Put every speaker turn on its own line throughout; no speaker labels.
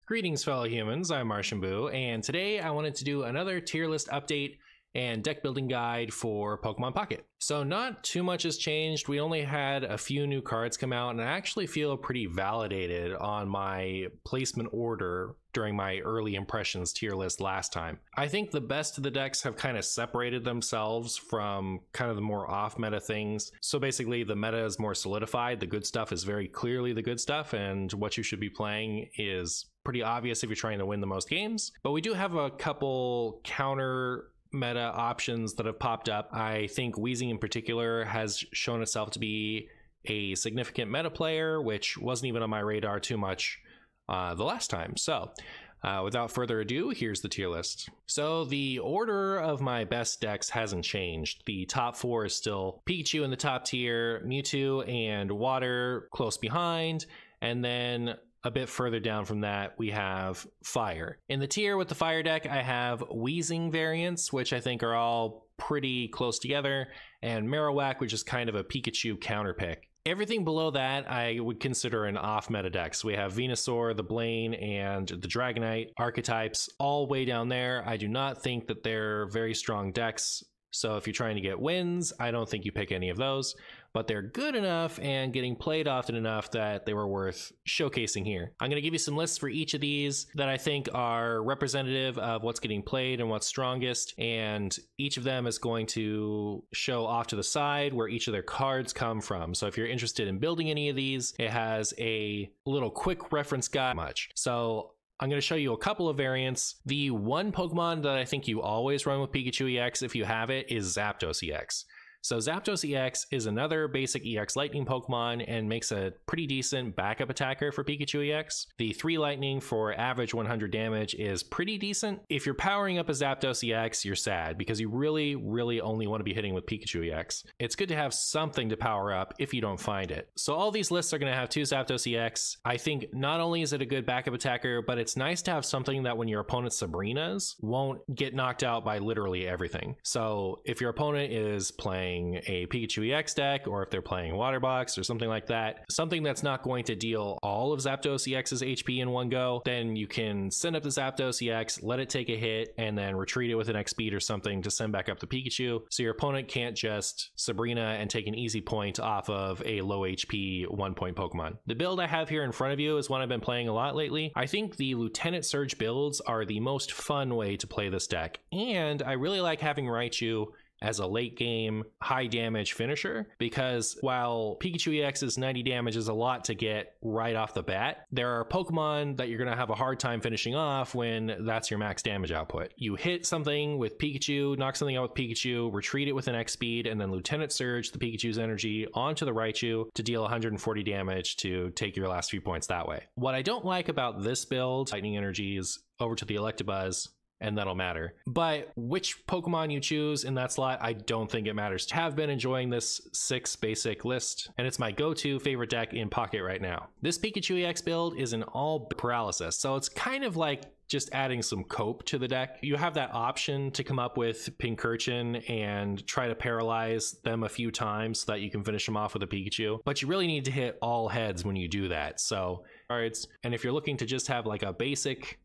Greetings, fellow humans, I'm Martian Boo, and today I wanted to do another tier list update and deck building guide for Pokemon Pocket. So not too much has changed. We only had a few new cards come out, and I actually feel pretty validated on my placement order during my early impressions tier list last time. I think the best of the decks have kind of separated themselves from kind of the more off meta things. So basically the meta is more solidified. The good stuff is very clearly the good stuff, and what you should be playing is pretty obvious if you're trying to win the most games. But we do have a couple counter meta options that have popped up. I think Weezing in particular has shown itself to be a significant meta player, which wasn't even on my radar too much the last time. So without further ado, here's the tier list. So the order of my best decks hasn't changed. The top four is still Pikachu in the top tier, Mewtwo and Water close behind, and then a bit further down from that, we have Fire. In the tier with the Fire deck, I have Weezing variants, which I think are all pretty close together, and Marowak, which is kind of a Pikachu counter pick. Everything below that I would consider an off-meta deck. So we have Venusaur, the Blaine, and the Dragonite archetypes all way down there. I do not think that they're very strong decks. So if you're trying to get wins, I don't think you pick any of those, but they're good enough and getting played often enough that they were worth showcasing here. I'm going to give you some lists for each of these that I think are representative of what's getting played and what's strongest, and each of them is going to show off to the side where each of their cards come from. So if you're interested in building any of these, it has a little quick reference guide. So I'm going to show you a couple of variants. The one Pokemon that I think you always run with Pikachu EX if you have it is Zapdos EX. So Zapdos EX is another basic EX Lightning Pokemon and makes a pretty decent backup attacker for Pikachu EX. The 3 Lightning for average 100 damage is pretty decent. If you're powering up a Zapdos EX, you're sad because you really only want to be hitting with Pikachu EX. It's good to have something to power up if you don't find it. So all these lists are going to have 2 Zapdos EX. I think not only is it a good backup attacker, but it's nice to have something that when your opponent's Sabrinas won't get knocked out by literally everything. So if your opponent is playing a Pikachu EX deck, or if they're playing Water Box or something like that, something that's not going to deal all of Zapdos EX's HP in one go, then you can send up the Zapdos EX, let it take a hit, and then retreat it with an X speed or something to send back up the Pikachu, so your opponent can't just Sabrina and take an easy point off of a low HP 1-point Pokemon. The build I have here in front of you is one I've been playing a lot lately. I think the Lieutenant Surge builds are the most fun way to play this deck, and I really like having Raichu as a late game high damage finisher, because while Pikachu EX's 90 damage is a lot to get right off the bat, there are Pokemon that you're going to have a hard time finishing off when that's your max damage output. You hit something with Pikachu, knock something out with Pikachu, retreat it with an X speed, and then Lieutenant Surge the Pikachu's energy onto the Raichu to deal 140 damage to take your last few points that way. What I don't like about this build, Lightning Energies over to the Electabuzz, and that'll matter. But which Pokemon you choose in that slot, I don't think it matters. I have been enjoying this 6 basic list, and it's my go-to favorite deck in Pocket right now. This Pikachu EX build is an all paralysis, so it's kind of like just adding some cope to the deck. You have that option to come up with Pincurchin and try to paralyze them a few times so that you can finish them off with a Pikachu, but you really need to hit all heads when you do that. So, and if you're looking to just have like a basic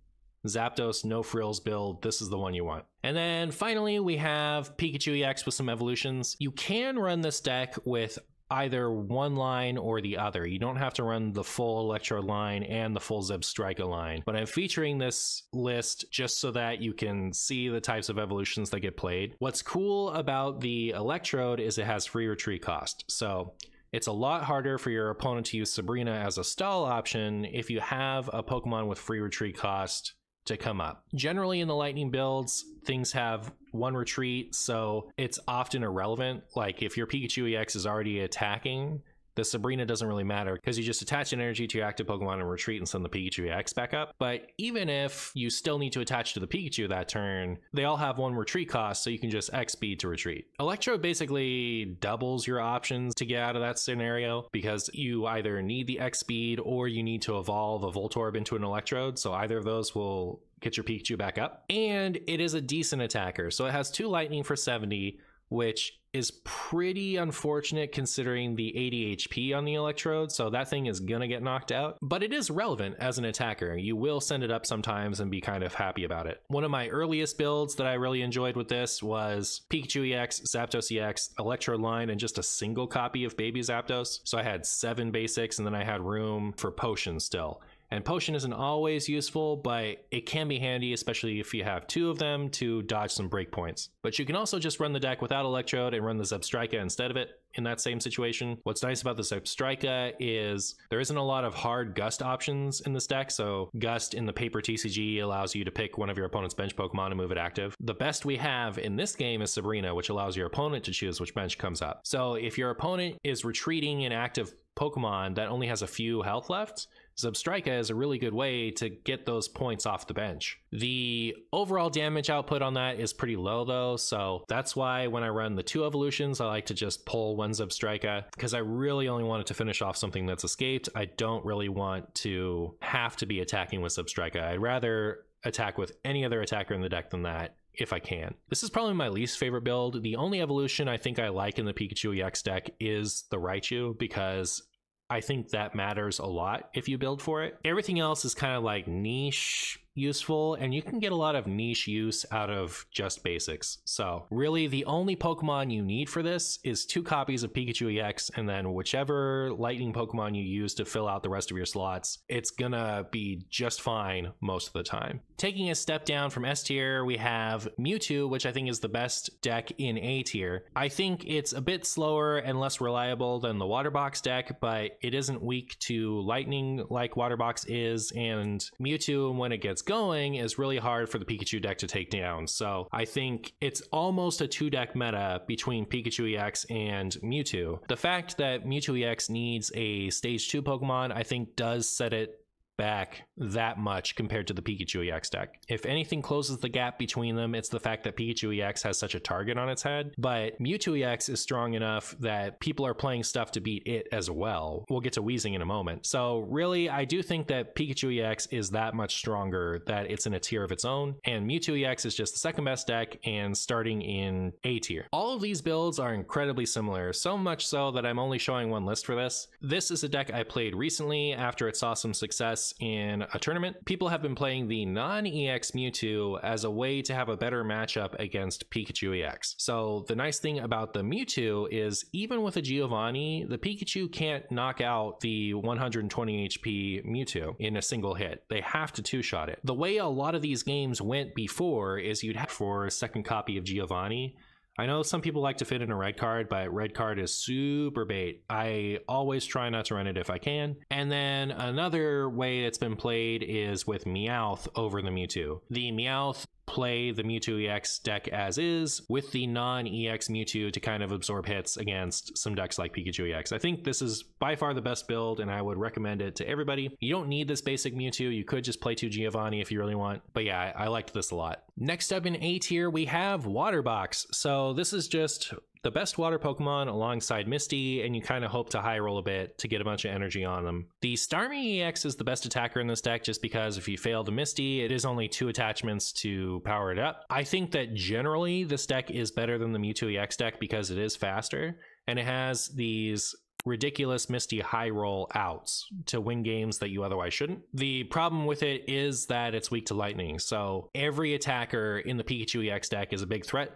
Zapdos no frills build, this is the one you want. And then finally we have Pikachu EX with some evolutions. You can run this deck with either one line or the other. You don't have to run the full Electrode line and the full Zebstrika line, but I'm featuring this list just so that you can see the types of evolutions that get played. What's cool about the Electrode is it has free retreat cost, so it's a lot harder for your opponent to use Sabrina as a stall option if you have a Pokemon with free retreat cost to come up. Generally in the Lightning builds, things have 1 retreat, so it's often irrelevant. Like if your Pikachu EX is already attacking, the Sabrina doesn't really matter because you just attach an energy to your active Pokemon and retreat and send the Pikachu EX back up. But even if you still need to attach to the Pikachu that turn, they all have 1 retreat cost, so you can just X speed to retreat. Electrode basically doubles your options to get out of that scenario because you either need the X speed or you need to evolve a Voltorb into an Electrode, so either of those will get your Pikachu back up. And it is a decent attacker, so it has 2 Lightning for 70, which is pretty unfortunate considering the 80 HP on the Electrode, so that thing is gonna get knocked out. But it is relevant as an attacker. You will send it up sometimes and be kind of happy about it. One of my earliest builds that I really enjoyed with this was Pikachu EX, Zapdos EX, Electrode line, and just a single copy of Baby Zapdos. So I had 7 basics, and then I had room for potions still. And potion isn't always useful, but it can be handy, especially if you have 2 of them to dodge some breakpoints. But you can also just run the deck without Electrode and run the Zebstrika instead of it in that same situation. What's nice about the Zebstrika is there isn't a lot of hard Gust options in this deck, so Gust in the paper TCG allows you to pick one of your opponent's bench Pokemon and move it active. The best we have in this game is Sabrina, which allows your opponent to choose which bench comes up. So if your opponent is retreating an active Pokemon that only has a few health left, Zebstrika is a really good way to get those points off the bench. The overall damage output on that is pretty low though, so that's why when I run the 2 evolutions, I like to just pull 1 Zebstrika, because I really only want it to finish off something that's escaped. I don't really want to have to be attacking with Zebstrika. I'd rather attack with any other attacker in the deck than that, if I can. This is probably my least favorite build. The only evolution I think I like in the Pikachu EX deck is the Raichu, because I think that matters a lot if you build for it. Everything else is kind of like niche useful, and you can get a lot of niche use out of just basics. So really the only Pokemon you need for this is 2 copies of Pikachu EX, and then whichever lightning Pokemon you use to fill out the rest of your slots, it's gonna be just fine most of the time. Taking a step down from S tier, we have Mewtwo, which I think is the best deck in A tier. I think it's a bit slower and less reliable than the Water Box deck, but it isn't weak to lightning like Water Box is, and Mewtwo, when it gets going, is really hard for the Pikachu deck to take down. So I think it's almost a 2-deck meta between Pikachu EX and Mewtwo. The fact that Mewtwo EX needs a stage 2 Pokemon, I think does set it back that much compared to the Pikachu EX deck. If anything closes the gap between them, it's the fact that Pikachu EX has such a target on its head, but Mewtwo EX is strong enough that people are playing stuff to beat it as well. We'll get to Weezing in a moment. So really, I do think that Pikachu EX is that much stronger that it's in a tier of its own, and Mewtwo EX is just the second best deck and starting in A tier. All of these builds are incredibly similar, so much so that I'm only showing 1 list for this. This is a deck I played recently after it saw some success in a tournament. People have been playing the non-EX Mewtwo as a way to have a better matchup against Pikachu EX. So the nice thing about the Mewtwo is even with a Giovanni, the Pikachu can't knock out the 120 HP Mewtwo in a single hit. They have to 2-shot it. The way a lot of these games went before is you'd have for a second copy of Giovanni. I know some people like to fit in a red card, but red card is super bait. I always try not to run it if I can. And then another way it's been played is with Meowth over the Mewtwo. The Meowth play the Mewtwo EX deck as is with the non-EX Mewtwo to kind of absorb hits against some decks like Pikachu EX. I think this is by far the best build, and I would recommend it to everybody. You don't need this basic Mewtwo. You could just play 2 Giovanni if you really want. But yeah, I liked this a lot. Next up in A tier, we have Water Box. So this is just the best water Pokemon alongside Misty, and you kind of hope to high roll a bit to get a bunch of energy on them. The Starmie EX is the best attacker in this deck just because if you fail the Misty, it is only 2 attachments to power it up. I think that generally this deck is better than the Mewtwo EX deck because it is faster, and it has these ridiculous Misty high roll outs to win games that you otherwise shouldn't. The problem with it is that it's weak to lightning, so every attacker in the Pikachu EX deck is a big threat.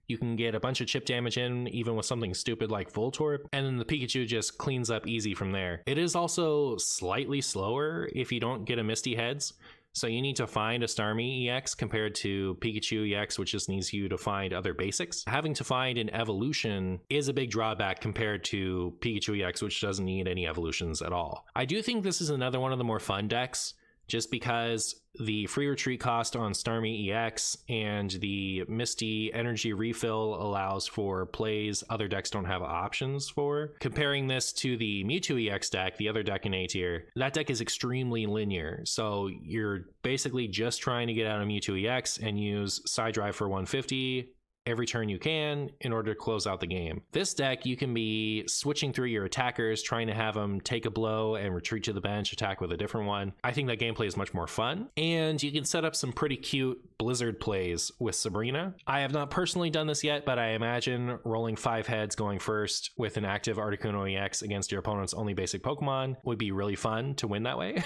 You can get a bunch of chip damage in even with something stupid like Voltorb, and then the Pikachu just cleans up easy from there. It is also slightly slower if you don't get a Misty Heads, so you need to find a Starmie EX compared to Pikachu EX, which just needs you to find other basics. Having to find an evolution is a big drawback compared to Pikachu EX, which doesn't need any evolutions at all. I do think this is another one of the more fun decks, just because the free retreat cost on Starmie EX and the Misty energy refill allows for plays other decks don't have options for. Comparing this to the Mewtwo EX deck, the other deck in A tier, that deck is extremely linear. So you're basically just trying to get out of Mewtwo EX and use Side Drive for 150, every turn you can in order to close out the game. This deck, you can be switching through your attackers, trying to have them take a blow and retreat to the bench, attack with a different one. I think that gameplay is much more fun, and you can set up some pretty cute Blizzard plays with Sabrina. I have not personally done this yet, but I imagine rolling 5 heads going first with an active Articuno EX against your opponent's only basic Pokemon would be really fun to win that way.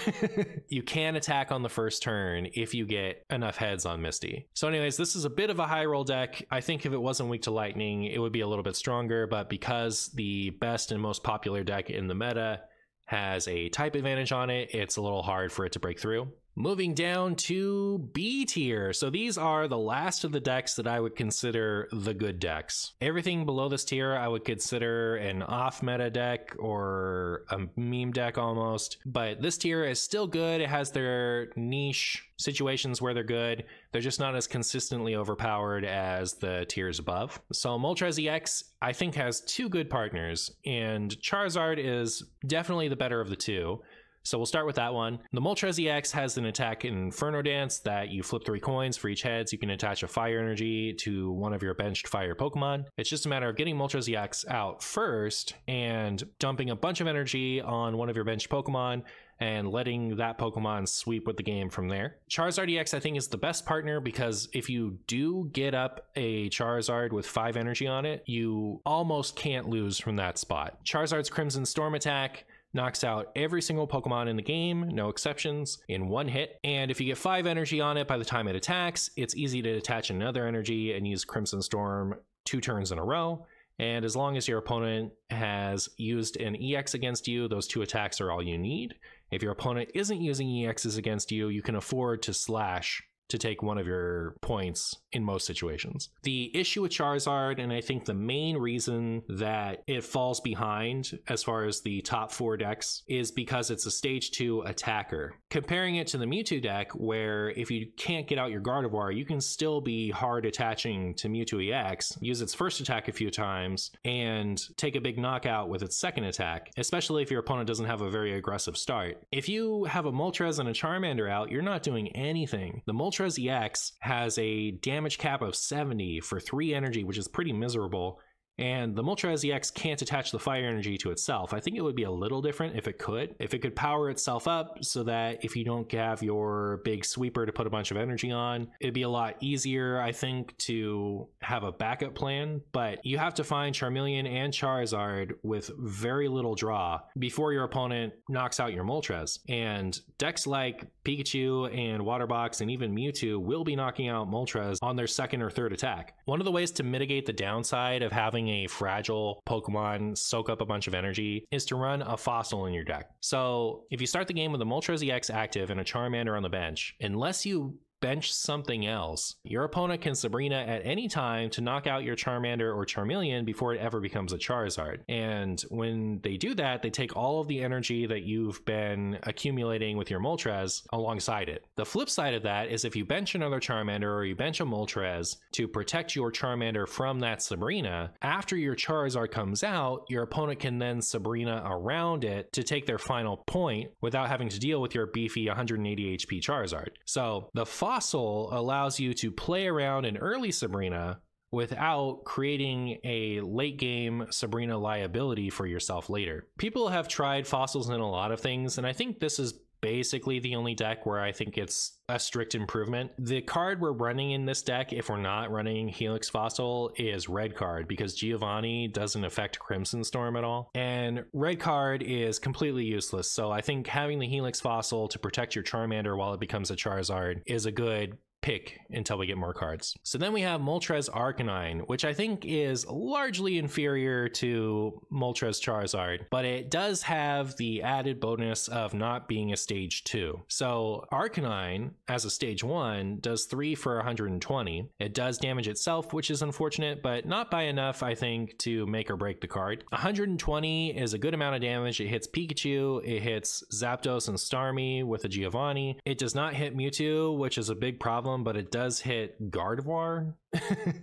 You can attack on the first turn if you get enough heads on Misty. So anyways, this is a bit of a high roll deck. I think if it wasn't weak to lightning, it would be a little bit stronger, but because the best and most popular deck in the meta has a type advantage on it, it's a little hard for it to break through. Moving down to B tier. So these are the last of the decks that I would consider the good decks. Everything below this tier I would consider an off-meta deck or a meme deck almost. But this tier is still good. It has their niche situations where they're good. They're just not as consistently overpowered as the tiers above. So Moltres EX, I think, has 2 good partners, and Charizard is definitely the better of the 2. So we'll start with that one. The Moltres EX has an attack in Inferno Dance that you flip 3 coins for each head, so you can attach a fire energy to one of your benched fire Pokemon. It's just a matter of getting Moltres EX out first and dumping a bunch of energy on one of your benched Pokemon and letting that Pokemon sweep with the game from there. Charizard EX, I think, is the best partner because if you do get up a Charizard with 5 energy on it, you almost can't lose from that spot. Charizard's Crimson Storm attack knocks out every single Pokemon in the game, no exceptions, in 1 hit. And if you get 5 energy on it by the time it attacks, it's easy to attach another energy and use Crimson Storm 2 turns in a row. And as long as your opponent has used an EX against you, those 2 attacks are all you need. If your opponent isn't using EXs against you, you can afford to slash to take one of your points in most situations. The issue with Charizard, and I think the main reason that it falls behind as far as the top 4 decks, is because it's a stage 2 attacker. Comparing it to the Mewtwo deck, where if you can't get out your Gardevoir, you can still be hard attaching to Mewtwo EX, use its first attack a few times, and take a big knockout with its second attack, especially if your opponent doesn't have a very aggressive start. If you have a Moltres and a Charmander out, you're not doing anything. The Moltres EX has a damage cap of 70 for 3 energy, which is pretty miserable. And the Moltres EX can't attach the fire energy to itself. I think it would be a little different if it could. If it could power itself up so that if you don't have your big sweeper to put a bunch of energy on, it'd be a lot easier, I think, to have a backup plan. But you have to find Charmeleon and Charizard with very little draw before your opponent knocks out your Moltres. And decks like Pikachu and Waterbox and even Mewtwo will be knocking out Moltres on their second or third attack. One of the ways to mitigate the downside of having a fragile Pokemon soak up a bunch of energy is to run a Fossil in your deck. So if you start the game with a Moltres EX active and a Charmander on the bench, unless you bench something else, your opponent can Sabrina at any time to knock out your Charmander or Charmeleon before it ever becomes a Charizard. And when they do that, they take all of the energy that you've been accumulating with your Moltres alongside it. The flip side of that is if you bench another Charmander or you bench a Moltres to protect your Charmander from that Sabrina, after your Charizard comes out, your opponent can then Sabrina around it to take their final point without having to deal with your beefy 180 HP Charizard. So the Fossil allows you to play around an early Sabrina without creating a late game Sabrina liability for yourself later. People have tried Fossils in a lot of things, and I think this is basically the only deck where I think it's a strict improvement. The card we're running in this deck, if we're not running Helix Fossil, is Red Card, because Giovanni doesn't affect Crimson Storm at all. And Red Card is completely useless, so I think having the Helix Fossil to protect your Charmander while it becomes a Charizard is a good pick until we get more cards. So then we have Moltres Arcanine, which I think is largely inferior to Moltres Charizard, but it does have the added bonus of not being a stage 2. So Arcanine, as a stage 1, does 3 for 120. It does damage itself, which is unfortunate, but not by enough, I think, to make or break the card. 120 is a good amount of damage. It hits Pikachu, it hits Zapdos and Starmie with a Giovanni. It does not hit Mewtwo, which is a big problem, but it does hit Gardevoir.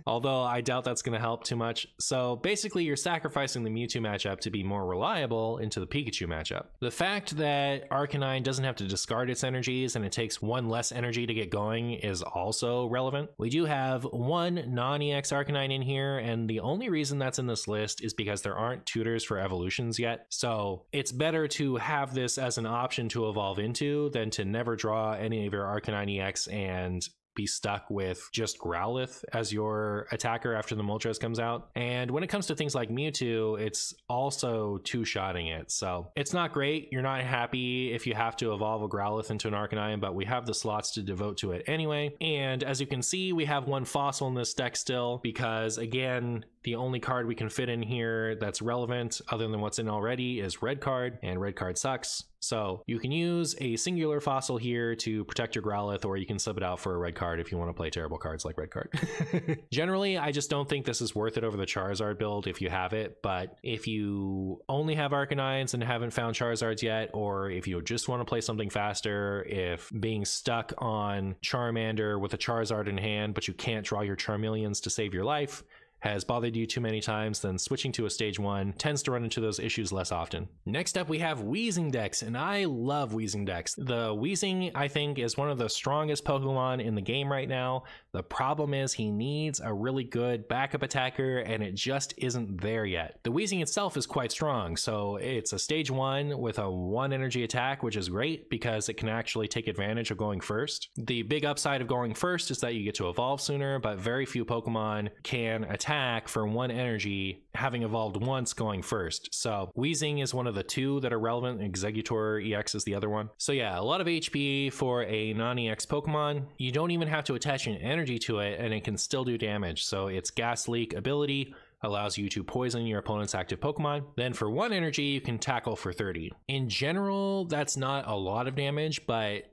Although I doubt that's going to help too much. So basically you're sacrificing the Mewtwo matchup to be more reliable into the Pikachu matchup. The fact that Arcanine doesn't have to discard its energies and it takes one less energy to get going is also relevant. We do have one non-EX Arcanine in here, and the only reason that's in this list is because there aren't tutors for evolutions yet. So it's better to have this as an option to evolve into than to never draw any of your Arcanine EX and be stuck with just Growlithe as your attacker after the Moltres comes out. And when it comes to things like Mewtwo, it's also two-shotting it. So it's not great. You're not happy if you have to evolve a Growlithe into an Arcanine, but we have the slots to devote to it anyway. And as you can see, we have one fossil in this deck still because, again, the only card we can fit in here that's relevant other than what's in already is Red Card, and Red Card sucks. So you can use a singular fossil here to protect your Growlithe, or you can sub it out for a red card if you want to play terrible cards like Red Card. Generally, I just don't think this is worth it over the Charizard build if you have it, but if you only have Arcanines and haven't found Charizards yet, or if you just want to play something faster, if being stuck on Charmander with a Charizard in hand, but you can't draw your Charmeleons to save your life, has bothered you too many times, then switching to a stage 1 tends to run into those issues less often. Next up, we have Weezing decks, and I love Weezing decks. The Weezing, I think, is one of the strongest Pokemon in the game right now. The problem is he needs a really good backup attacker, and it just isn't there yet. The Weezing itself is quite strong, so it's a stage 1 with a 1 energy attack, which is great because it can actually take advantage of going first. The big upside of going first is that you get to evolve sooner, but very few Pokemon can attack for 1 energy having evolved once going first. So Weezing is one of the 2 that are relevant. Exeggutor EX is the other one. So yeah, a lot of HP for a non-EX Pokemon. You don't even have to attach an energy to it and it can still do damage. So its Gas Leak ability allows you to poison your opponent's active Pokemon. Then for 1 energy, you can tackle for 30. In general, that's not a lot of damage, but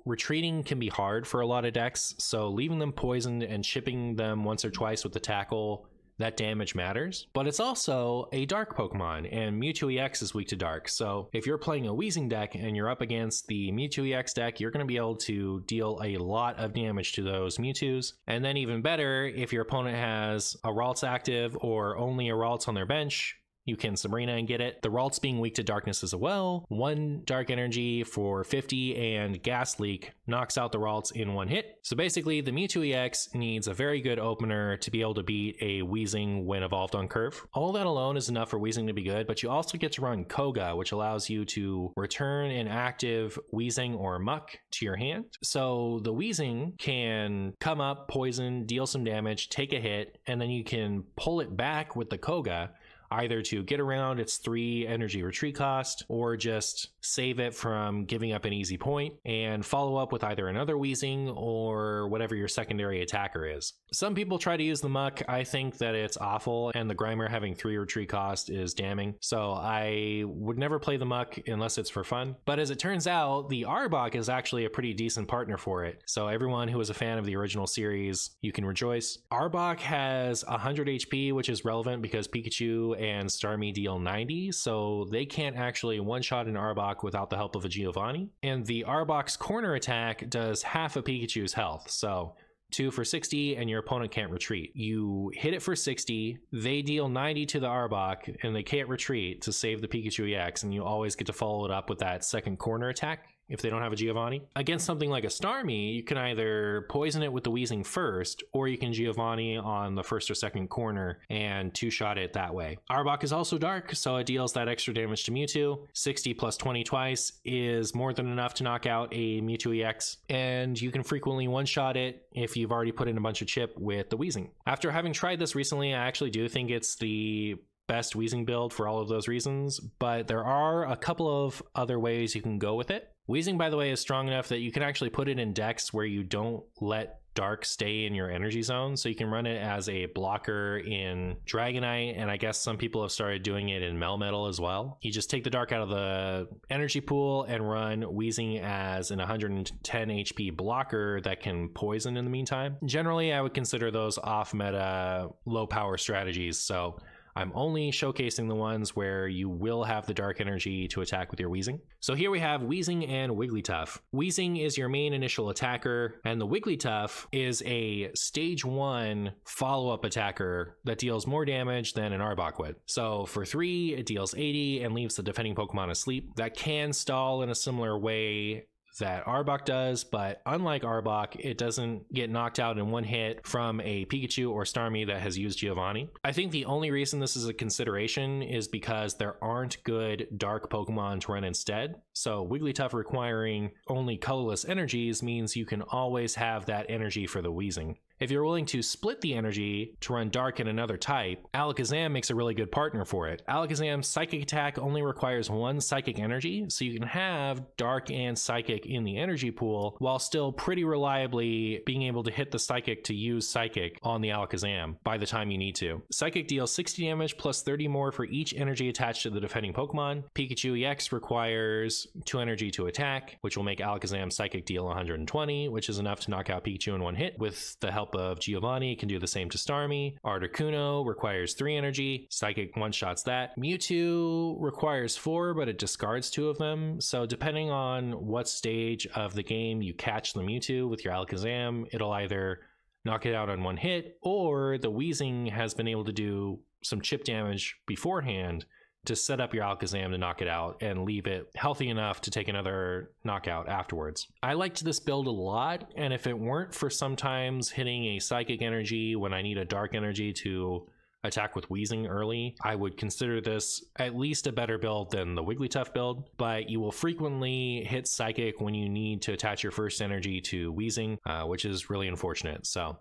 retreating can be hard for a lot of decks, so leaving them poisoned and chipping them once or twice with the tackle, that damage matters. But it's also a dark Pokemon, and Mewtwo EX is weak to dark, so if you're playing a Weezing deck and you're up against the Mewtwo EX deck, you're going to be able to deal a lot of damage to those Mewtwo's. And then even better, if your opponent has a Ralts active or only a Ralts on their bench, you can Sabrina and get it. The Ralts being weak to darkness as well. 1 dark energy for 50 and Gas Leak knocks out the Ralts in 1 hit. So basically the Mewtwo EX needs a very good opener to be able to beat a Weezing when evolved on curve. All that alone is enough for Weezing to be good, but you also get to run Koga, which allows you to return an active Weezing or Muck to your hand. So the Weezing can come up, poison, deal some damage, take a hit, and then you can pull it back with the Koga, either to get around its 3 energy retreat cost or just save it from giving up an easy point and follow up with either another Weezing or whatever your secondary attacker is. Some people try to use the Muck. I think that it's awful, and the Grimer having 3 retreat cost is damning, so I would never play the Muck unless it's for fun. But as it turns out, the Arbok is actually a pretty decent partner for it, so everyone who is a fan of the original series, you can rejoice. Arbok has 100 HP, which is relevant because Pikachu and Starmie deal 90, so they can't actually one-shot an Arbok without the help of a Giovanni. And the Arbok's corner attack does half of Pikachu's health, so 2 for 60 and your opponent can't retreat. You hit it for 60, they deal 90 to the Arbok, and they can't retreat to save the Pikachu EX, and you always get to follow it up with that second corner attack if they don't have a Giovanni. Against something like a Starmie, you can either poison it with the Weezing first, or you can Giovanni on the first or second corner and 2-shot it that way. Arbok is also dark, so it deals that extra damage to Mewtwo. 60 plus 20 twice is more than enough to knock out a Mewtwo EX, and you can frequently one-shot it if you've already put in a bunch of chip with the Weezing. After having tried this recently, I actually do think it's the best Weezing build for all of those reasons, but there are a couple of other ways you can go with it. Weezing, by the way, is strong enough that you can actually put it in decks where you don't let dark stay in your energy zone, so you can run it as a blocker in Dragonite, and I guess some people have started doing it in Melmetal as well. You just take the dark out of the energy pool and run Weezing as an 110 HP blocker that can poison in the meantime. Generally, I would consider those off-meta, low-power strategies, so I'm only showcasing the ones where you will have the dark energy to attack with your Weezing. So here we have Weezing and Wigglytuff. Weezing is your main initial attacker, and the Wigglytuff is a stage 1 follow-up attacker that deals more damage than an Arbok would. So for 3, it deals 80 and leaves the defending Pokemon asleep. That can stall in a similar way that Arbok does, but unlike Arbok, it doesn't get knocked out in one hit from a Pikachu or Starmie that has used Giovanni. I think the only reason this is a consideration is because there aren't good dark Pokemon to run instead. So Wigglytuff requiring only colorless energies means you can always have that energy for the Weezing. If you're willing to split the energy to run dark in another type, Alakazam makes a really good partner for it. Alakazam's psychic attack only requires 1 psychic energy, so you can have dark and psychic in the energy pool while still pretty reliably being able to hit the psychic to use psychic on the Alakazam by the time you need to. Psychic deals 60 damage plus 30 more for each energy attached to the defending Pokemon. Pikachu EX requires 2 energy to attack, which will make Alakazam psychic deal 120, which is enough to knock out Pikachu in one hit. With the help of Giovanni, can do the same to Starmie. Articuno requires 3 energy, psychic one-shots that. Mewtwo requires 4, but it discards 2 of them, so depending on what stage of the game you catch the Mewtwo with your Alakazam, it'll either knock it out on one hit, or the Weezing has been able to do some chip damage beforehand to set up your Alakazam to knock it out and leave it healthy enough to take another knockout afterwards. I liked this build a lot, and if it weren't for sometimes hitting a psychic energy when I need a dark energy to attack with Weezing early, I would consider this at least a better build than the Wigglytuff build, but you will frequently hit psychic when you need to attach your first energy to Weezing, which is really unfortunate. So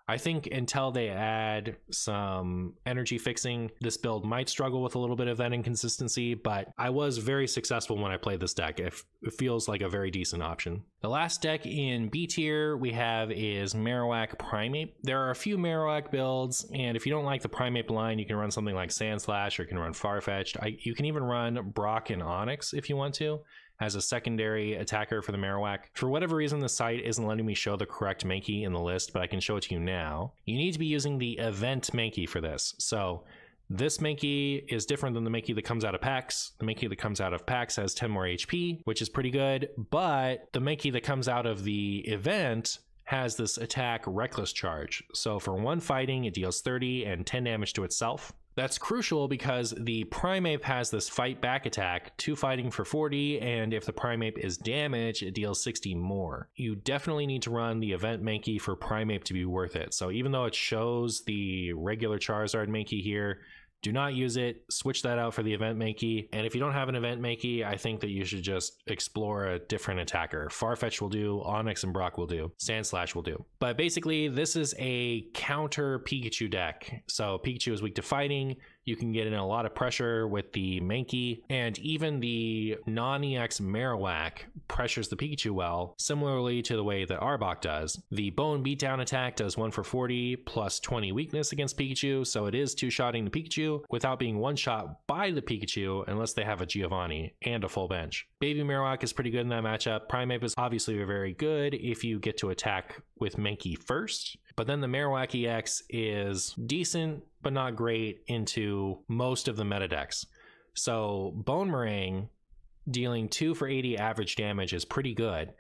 I think until they add some energy fixing, this build might struggle with a little bit of that inconsistency, but I was very successful when I played this deck. It feels like a very decent option. The last deck in B tier we have is Marowak Primeape. There are a few Marowak builds, and if you don't like the Primeape line, you can run something like Sandslash, or you can run Farfetch'd. You can even run Brock and Onix if you want to, as a secondary attacker for the Marowak. For whatever reason, the site isn't letting me show the correct Mankey in the list, but I can show it to you now. You need to be using the event Mankey for this. So this Mankey is different than the Mankey that comes out of packs. The Mankey that comes out of packs has 10 more HP, which is pretty good, but the Mankey that comes out of the event has this attack Reckless Charge. So for 1 fighting, it deals 30 and 10 damage to itself. That's crucial because the Primeape has this fight back attack, 2 fighting for 40, and if the Primeape is damaged, it deals 60 more. You definitely need to run the event Mankey for Primeape to be worth it. So even though it shows the regular Charizard Mankey here, do not use it. Switch that out for the event Mankey. And if you don't have an event Mankey, I think that you should just explore a different attacker. Farfetch will do, Onix and Brock will do, Sandslash will do. But basically, this is a counter Pikachu deck. So Pikachu is weak to fighting. You can get in a lot of pressure with the Mankey, and even the non-EX Marowak pressures the Pikachu well, similarly to the way that Arbok does. The Bone Beatdown attack does 1 for 40 plus 20 weakness against Pikachu, so it is 2-shotting the Pikachu without being 1-shot by the Pikachu unless they have a Giovanni and a full bench. Baby Marowak is pretty good in that matchup. Primeape is obviously very good if you get to attack with Mankey first, but then the Marowak EX is decent but not great into most of the meta decks. So Bone Meringue dealing 2 for 80 average damage is pretty good.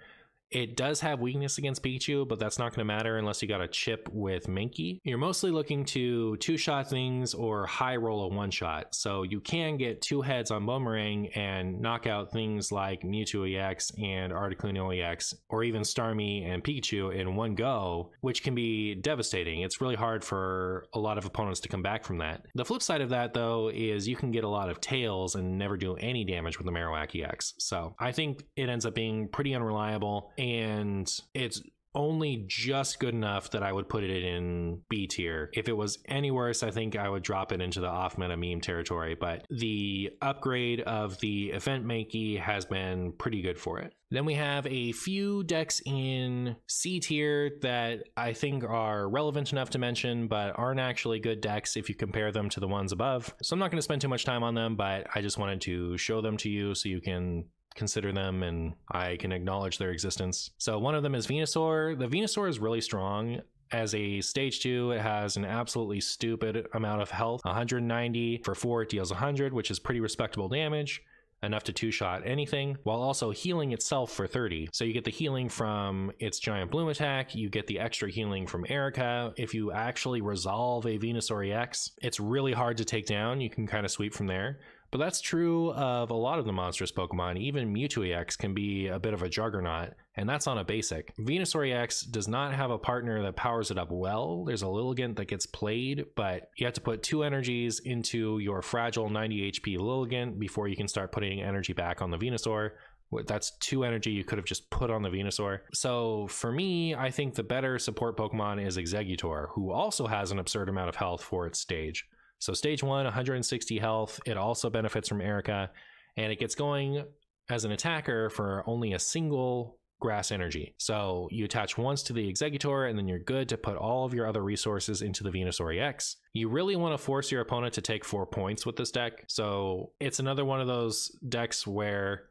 It does have weakness against Pikachu, but that's not going to matter unless you got a chip with Mankey. You're mostly looking to 2-shot things or high roll a 1-shot. So you can get 2 heads on Bone Meringue and knock out things like Mewtwo EX and Articuno EX, or even Starmie and Pikachu in one go, which can be devastating. It's really hard for a lot of opponents to come back from that. The flip side of that, though, is you can get a lot of tails and never do any damage with the Marowak EX. So I think it ends up being pretty unreliable, and it's only just good enough that I would put it in B tier. If it was any worse, I think I would drop it into the off-meta meme territory, but the upgrade of the event Mankey has been pretty good for it. Then we have a few decks in C tier that I think are relevant enough to mention, but aren't actually good decks if you compare them to the ones above. So I'm not going to spend too much time on them, but I just wanted to show them to you so you can consider them and I can acknowledge their existence. So one of them is Venusaur. The Venusaur is really strong. As a stage 2, it has an absolutely stupid amount of health. 190 for 4, it deals 100, which is pretty respectable damage, enough to two-shot anything, while also healing itself for 30. So you get the healing from its giant bloom attack, you get the extra healing from Erica. If you actually resolve a Venusaur EX, it's really hard to take down. You can kind of sweep from there. But that's true of a lot of the monstrous Pokemon. Even Mewtwo EX can be a bit of a juggernaut, and that's on a basic. Venusaur EX does not have a partner that powers it up well. There's a Lilligant that gets played, but you have to put 2 energies into your fragile 90 HP Lilligant before you can start putting energy back on the Venusaur. That's 2 energy you could have just put on the Venusaur. So for me, I think the better support Pokemon is Exeggutor, who also has an absurd amount of health for its stage. So stage 1, 160 health. It also benefits from Erica, and it gets going as an attacker for only a single grass energy. So you attach once to the Exeggutor, and then you're good to put all of your other resources into the Venusaur EX. You really want to force your opponent to take 4 points with this deck. So it's another one of those decks where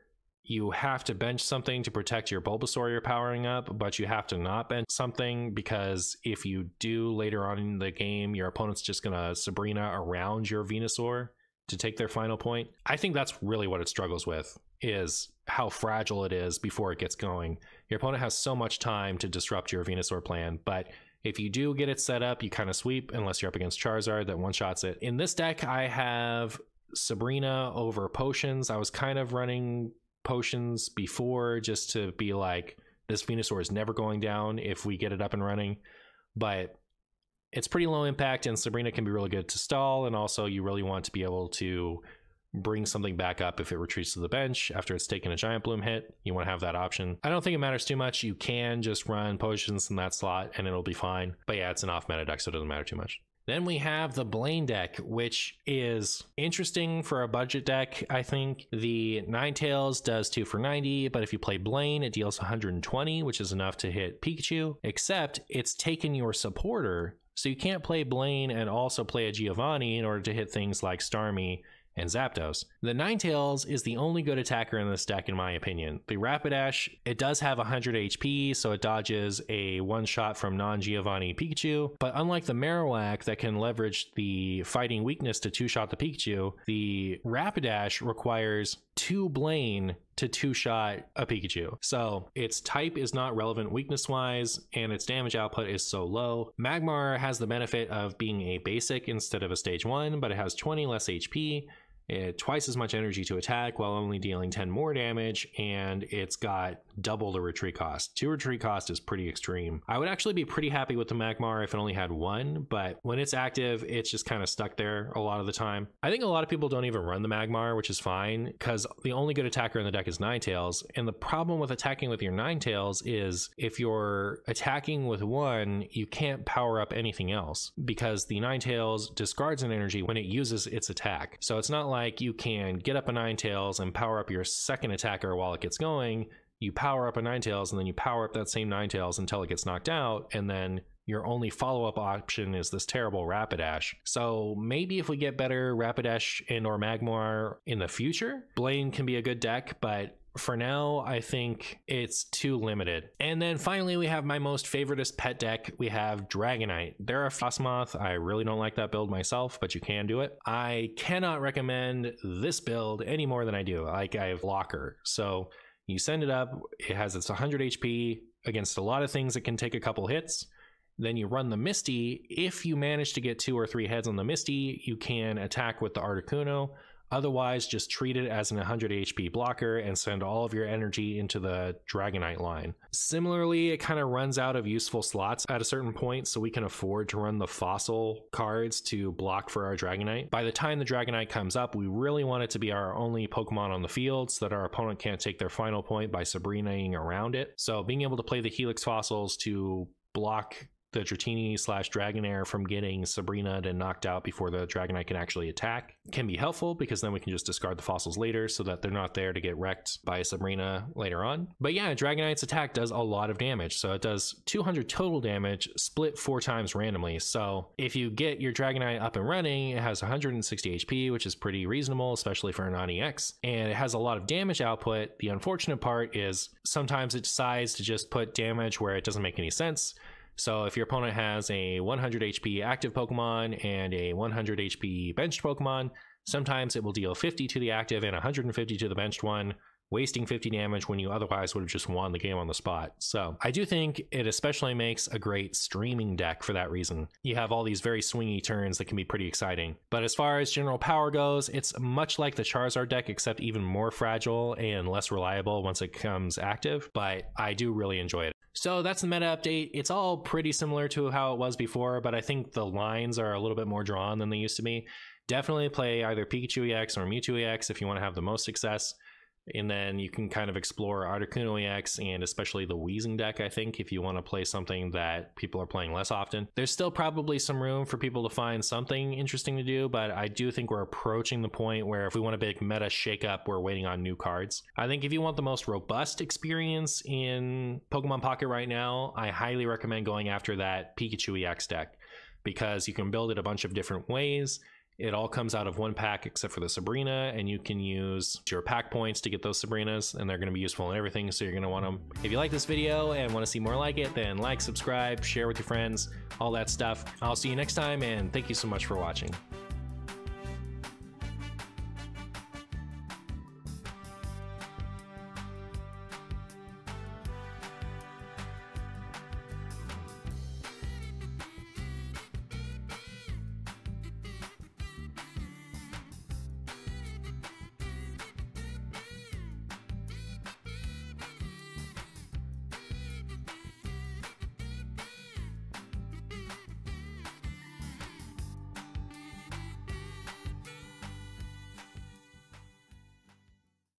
you have to bench something to protect your Bulbasaur you're powering up, but you have to not bench something, because if you do later on in the game, your opponent's just gonna Sabrina around your Venusaur to take their final point. I think that's really what it struggles with, is how fragile it is before it gets going. Your opponent has so much time to disrupt your Venusaur plan, but if you do get it set up, you kind of sweep, unless you're up against Charizard that one-shots it. In this deck, I have Sabrina over Potions. I was kind of running Potions before just to be like, this Venusaur is never going down if we get it up and running, but it's pretty low impact, and Sabrina can be really good to stall, and also you really want to be able to bring something back up if it retreats to the bench after it's taken a giant bloom hit. You want to have that option. I don't think it matters too much. You can just run Potions in that slot and it'll be fine, but yeah, it's an off meta deck, so it doesn't matter too much. Then we have the Blaine deck, which is interesting for a budget deck, I think. The Ninetales does 2 for 90, but if you play Blaine, it deals 120, which is enough to hit Pikachu, except it's taken your supporter, so you can't play Blaine and also play a Giovanni in order to hit things like Starmie and Zapdos. The Ninetales is the only good attacker in this deck, in my opinion. The Rapidash, it does have 100 HP, so it dodges a one-shot from non-Giovanni Pikachu, but unlike the Marowak that can leverage the fighting weakness to two-shot the Pikachu, the Rapidash requires 2 Blaine to two-shot a Pikachu. So its type is not relevant weakness-wise, and its damage output is so low. Magmar has the benefit of being a basic instead of a stage 1, but it has 20 less HP, twice as much energy to attack while only dealing 10 more damage, and it's got double the retreat cost. 2 retreat cost is pretty extreme. I would actually be pretty happy with the Magmar if it only had 1, but when it's active, it's just kind of stuck there a lot of the time. I think a lot of people don't even run the Magmar, which is fine, because the only good attacker in the deck is Ninetales, and the problem with attacking with your Ninetales is if you're attacking with 1, you can't power up anything else, because the Ninetales discards an energy when it uses its attack. So it's not like you can get up a Ninetales and power up your second attacker while it gets going. You power up a Ninetales and then you power up that same Ninetales until it gets knocked out, and then your only follow-up option is this terrible Rapidash. So maybe if we get better Rapidash and or Magmar in the future, Blaine can be a good deck, but for now, I think it's too limited. And then finally, we have my most favoriteest pet deck. We have Dragonite. They're a Frostmoth. I really don't like that build myself, but you can do it. I cannot recommend this build any more than I do. Like, I have Blocker. So you send it up, it has its 100 HP against a lot of things that can take a couple hits. Then you run the Misty. If you manage to get 2 or 3 heads on the Misty, you can attack with the Articuno. Otherwise, just treat it as an 100 HP blocker and send all of your energy into the Dragonite line. Similarly, it kind of runs out of useful slots at a certain point, so we can afford to run the fossil cards to block for our Dragonite. By the time the Dragonite comes up, we really want it to be our only Pokemon on the field so that our opponent can't take their final point by Sabrinaing around it. So being able to play the Helix fossils to block the Dratini/Dragonair from getting Sabrina and knocked out before the Dragonite can actually attack can be helpful, because then we can just discard the fossils later so that they're not there to get wrecked by Sabrina later on. But yeah, Dragonite's attack does a lot of damage. So it does 200 total damage split 4 times randomly. So if you get your Dragonite up and running, it has 160 HP, which is pretty reasonable, especially for a non-EX. And it has a lot of damage output. The unfortunate part is sometimes it decides to just put damage where it doesn't make any sense. So if your opponent has a 100 HP active Pokemon and a 100 HP benched Pokemon, sometimes it will deal 50 to the active and 150 to the benched one, wasting 50 damage when you otherwise would have just won the game on the spot. So I do think it especially makes a great streaming deck for that reason. You have all these very swingy turns that can be pretty exciting. But as far as general power goes, it's much like the Charizard deck, except even more fragile and less reliable once it comes active, but I do really enjoy it. So that's the meta update. It's all pretty similar to how it was before, but I think the lines are a little bit more drawn than they used to be. Definitely play either Pikachu EX or Mewtwo EX if you want to have the most success. And then you can kind of explore Articuno EX and especially the Weezing deck, I think, if you want to play something that people are playing less often. There's still probably some room for people to find something interesting to do, but I do think we're approaching the point where if we want a big meta shakeup, we're waiting on new cards. I think if you want the most robust experience in Pokemon Pocket right now, I highly recommend going after that Pikachu EX deck because you can build it a bunch of different ways. It all comes out of one pack except for the Sabrina, and you can use your pack points to get those Sabrinas, and they're going to be useful in everything, so you're going to want them. If you like this video and want to see more like it, then like, subscribe, share with your friends, all that stuff. I'll see you next time, and thank you so much for watching.